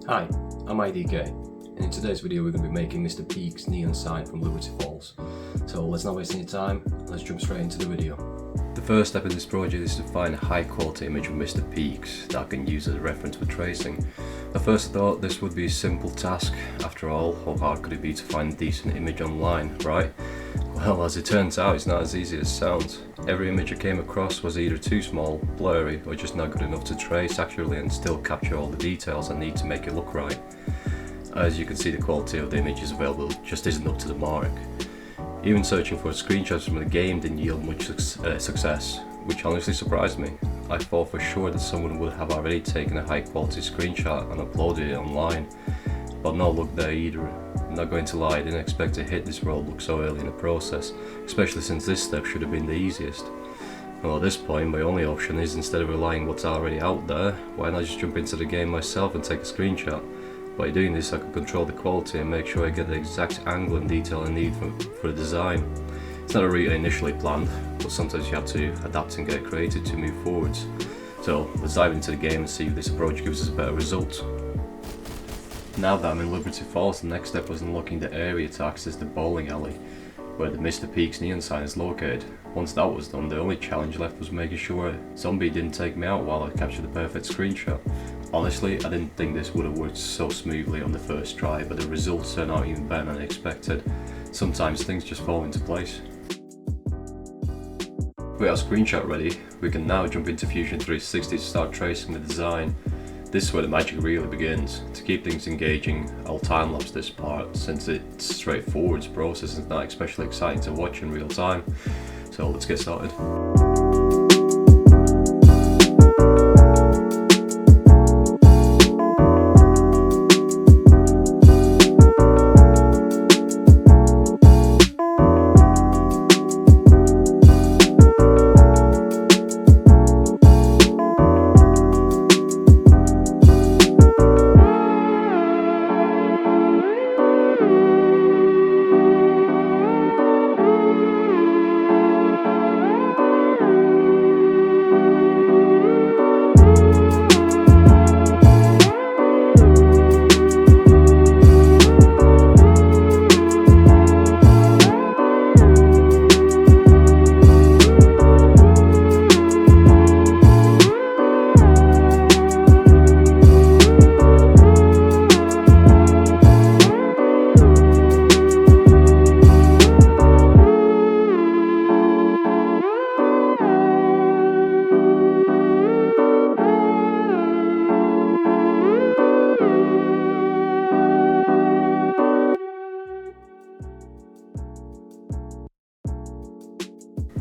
Hi, I'm IDK, and in today's video we're going to be making Mr. Peak's neon sign from Liberty Falls. So let's not waste any time, let's jump straight into the video. The first step in this project is to find a high quality image of Mr. Peak's that I can use as a reference for tracing. At first I thought this would be a simple task. After all, how hard could it be to find a decent image online, right? Well, as it turns out, it's not as easy as it sounds. Every image I came across was either too small, blurry, or just not good enough to trace accurately and still capture all the details I need to make it look right. As you can see, the quality of the images available just isn't up to the mark. Even searching for screenshots from the game didn't yield much success, which honestly surprised me. I thought for sure that someone would have already taken a high quality screenshot and uploaded it online, but no luck there either. I'm not going to lie, I didn't expect to hit this roadblock so early in the process, especially since this step should have been the easiest. Well, at this point my only option is, instead of relying on what's already out there, why not just jump into the game myself and take a screenshot? By doing this I can control the quality and make sure I get the exact angle and detail I need for the design. It's not a route I initially planned, but sometimes you have to adapt and get creative to move forwards. So let's dive into the game and see if this approach gives us a better result. Now that I'm in Liberty Falls, the next step was unlocking the area to access the bowling alley, where the Mr. Peak's neon sign is located. Once that was done, the only challenge left was making sure a zombie didn't take me out while I captured the perfect screenshot. Honestly, I didn't think this would have worked so smoothly on the first try, but the results turned out even better than I expected. Sometimes things just fall into place. With our screenshot ready, we can now jump into Fusion 360 to start tracing the design. This is where the magic really begins. To keep things engaging, I'll time-lapse this part since it's straightforward process and not especially exciting to watch in real time. So let's get started.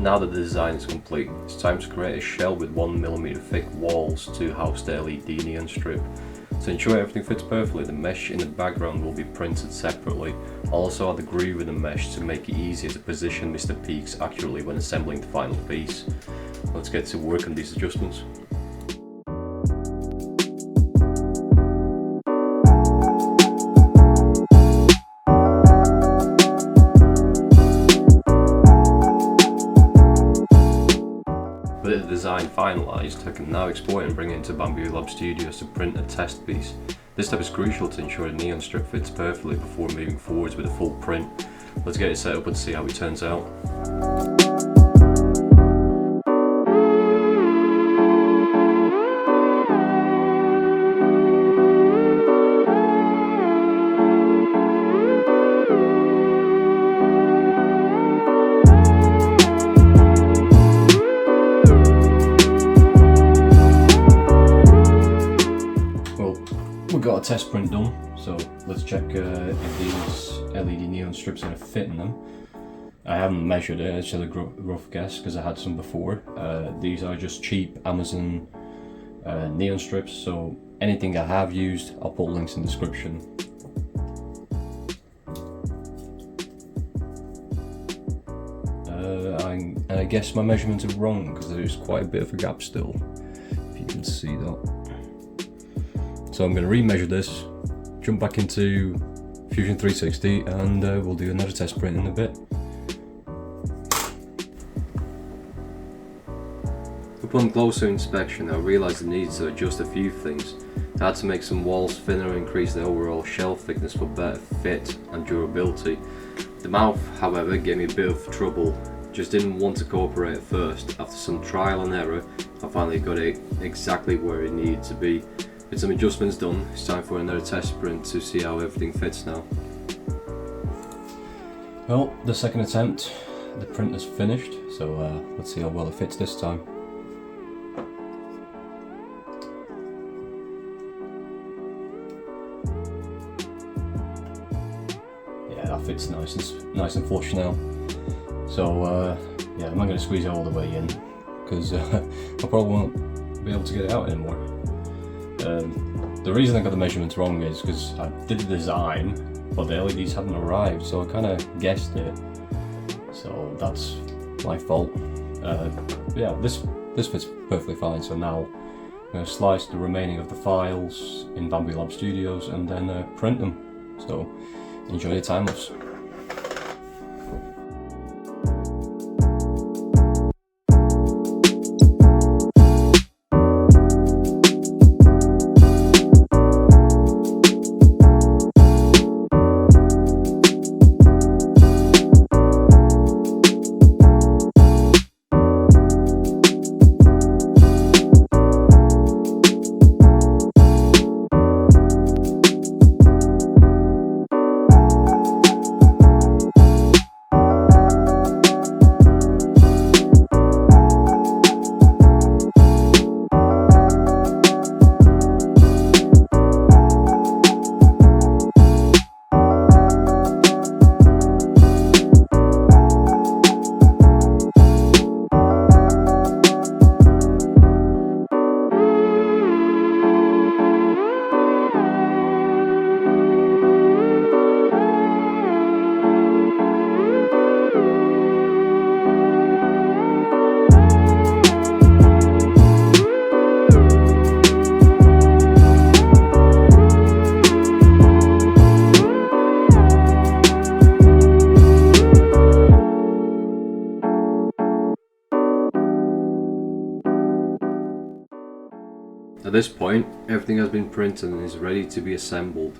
Now that the design is complete, it's time to create a shell with 1mm thick walls to house the LED neon strip. To ensure everything fits perfectly, the mesh in the background will be printed separately. I'll also add the groove in the mesh to make it easier to position Mr. Peak's accurately when assembling the final piece. Let's get to work on these adjustments. With the design finalised, I can now export and bring it into Bambu Lab Studios to print a test piece. This step is crucial to ensure the neon strip fits perfectly before moving forwards with a full print. Let's get it set up and see how it turns out. We've got a test print done, so let's check if these LED neon strips are going to fit in them. I haven't measured it, it's just a rough guess because I had some before. These are just cheap Amazon neon strips, so anything I have used, I'll put links in the description. And I guess my measurements are wrong because there's quite a bit of a gap still, if you can see that. So I'm going to remeasure this, jump back into Fusion 360 and we'll do another test print in a bit. Upon closer inspection, I realised I needed to adjust a few things. I had to make some walls thinner and increase the overall shell thickness for better fit and durability. The mouth, however, gave me a bit of trouble. Just didn't want to cooperate at first. After some trial and error, I finally got it exactly where it needed to be. With some adjustments done, it's time for another test print to see how everything fits now. Well, the second attempt, the print is finished, so let's see how well it fits this time. Yeah, that fits nice and flush now. So yeah, I'm not going to squeeze it all the way in because I probably won't be able to get it out anymore. The reason I got the measurements wrong is because I did the design, but the LEDs hadn't arrived, so I kind of guessed it. So that's my fault. Yeah, this fits perfectly fine. So now I'm going to slice the remaining of the files in Bambu Lab Studios and then print them. So enjoy your time lapse. At this point, everything has been printed and is ready to be assembled.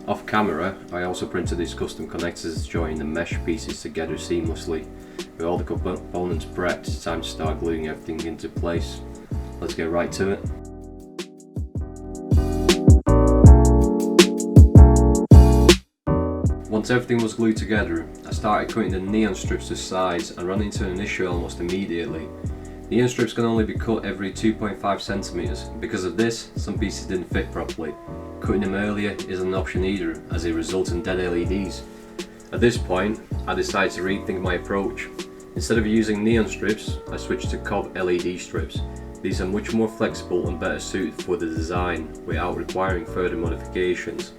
Off camera, I also printed these custom connectors to join the mesh pieces together seamlessly. With all the components prepped, it's time to start gluing everything into place. Let's get right to it. Once everything was glued together, I started cutting the neon strips to size and ran into an issue almost immediately. Neon strips can only be cut every 2.5 centimeters. Because of this, some pieces didn't fit properly. Cutting them earlier isn't an option either, as it results in dead LEDs. At this point, I decided to rethink my approach. Instead of using neon strips, I switched to cob LED strips. These are much more flexible and better suited for the design, without requiring further modifications.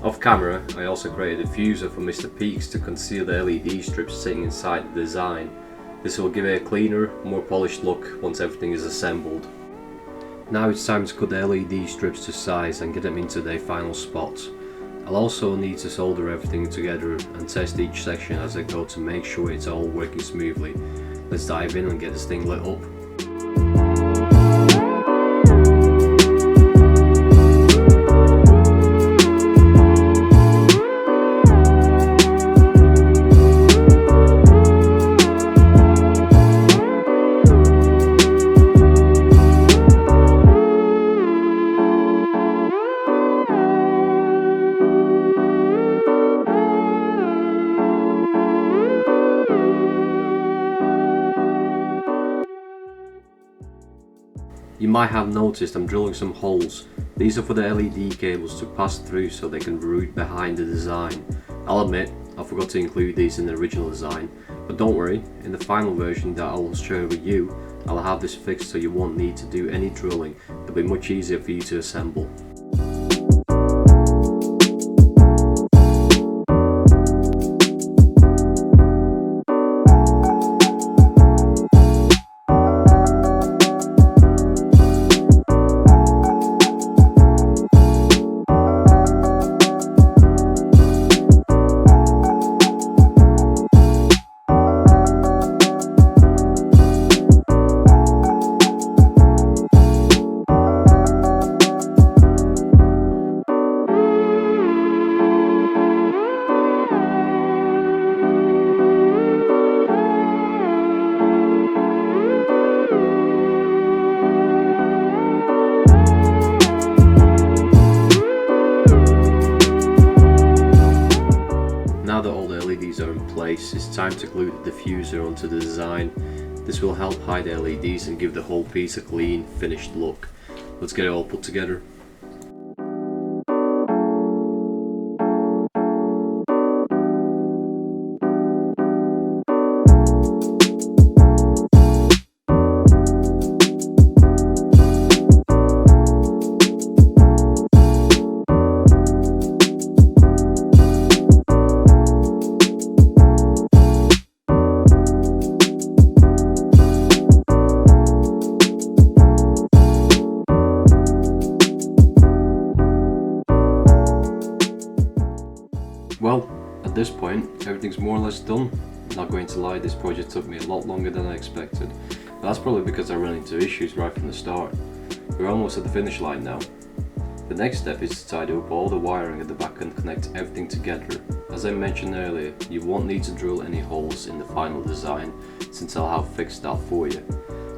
Off camera, I also created a diffuser for Mr. Peaks to conceal the LED strips sitting inside the design. This will give it a cleaner, more polished look once everything is assembled. Now it's time to cut the LED strips to size and get them into their final spots. I'll also need to solder everything together and test each section as I go to make sure it's all working smoothly. Let's dive in and get this thing lit up. You might have noticed I'm drilling some holes. These are for the LED cables to pass through so they can route behind the design. I'll admit, I forgot to include these in the original design, but don't worry, in the final version that I'll share with you, I'll have this fixed so you won't need to do any drilling. It'll be much easier for you to assemble. place, it's time to glue the diffuser onto the design. This will help hide the LEDs and give the whole piece a clean, finished look. Let's get it all put together. Well, at this point, everything's more or less done. Not going to lie, this project took me a lot longer than I expected. But that's probably because I ran into issues right from the start. We're almost at the finish line now. The next step is to tidy up all the wiring at the back and connect everything together. As I mentioned earlier, you won't need to drill any holes in the final design since I'll have fixed that for you.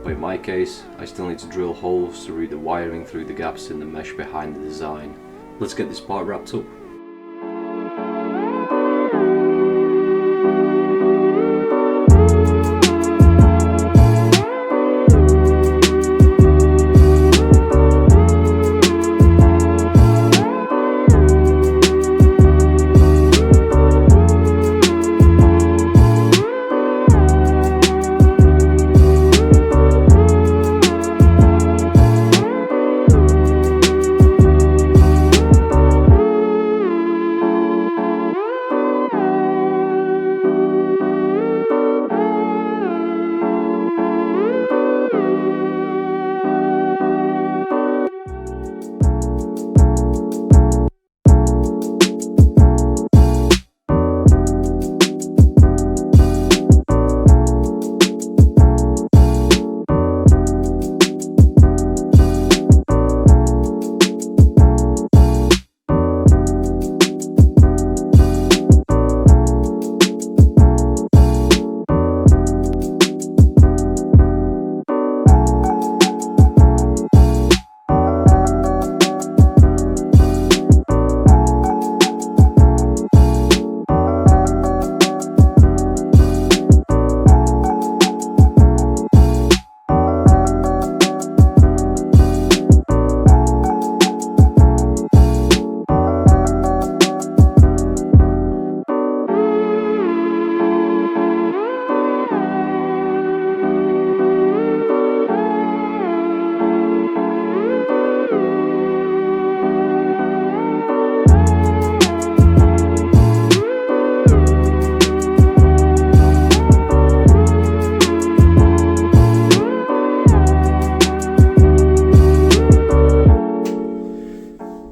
But in my case, I still need to drill holes to read the wiring through the gaps in the mesh behind the design. Let's get this part wrapped up.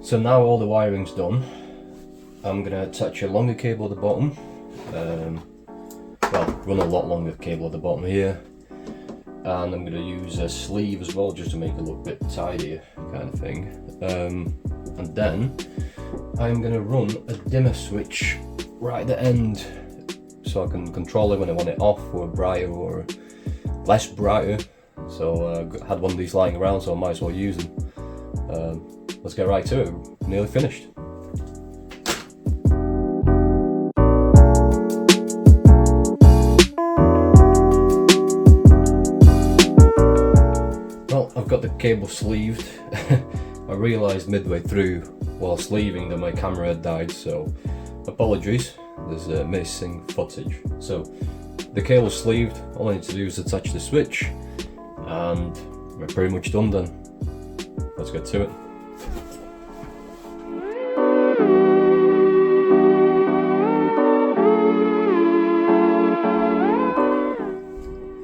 So now all the wiring's done, I'm going to attach a longer cable at the bottom, well, run a lot longer cable at the bottom here, and I'm going to use a sleeve as well just to make it look a bit tidier kind of thing, and then I'm going to run a dimmer switch right at the end so I can control it when I want it off or brighter or less brighter. So I had one of these lying around, so I might as well use them. Let's get right to it. Nearly finished. Well, I've got the cable sleeved. I realised midway through while sleeving that my camera had died, so apologies, there's missing footage. So the cable's sleeved, all I need to do is attach the switch and we're pretty much done then. Let's get to it.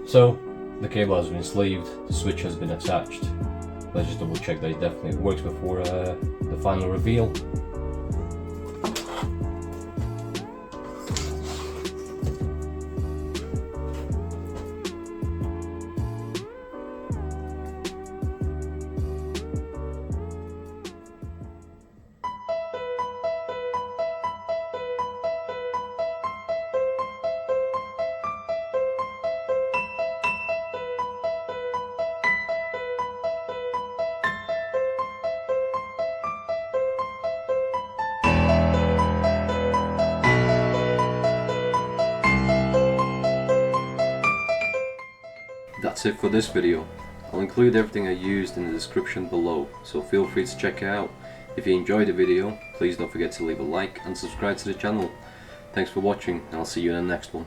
So the cable has been sleeved, the switch has been attached. Let's just double check that it definitely works before the final reveal. that's it for this video. I'll include everything I used in the description below, so feel free to check it out. If you enjoyed the video, please don't forget to leave a like and subscribe to the channel. Thanks for watching, and I'll see you in the next one.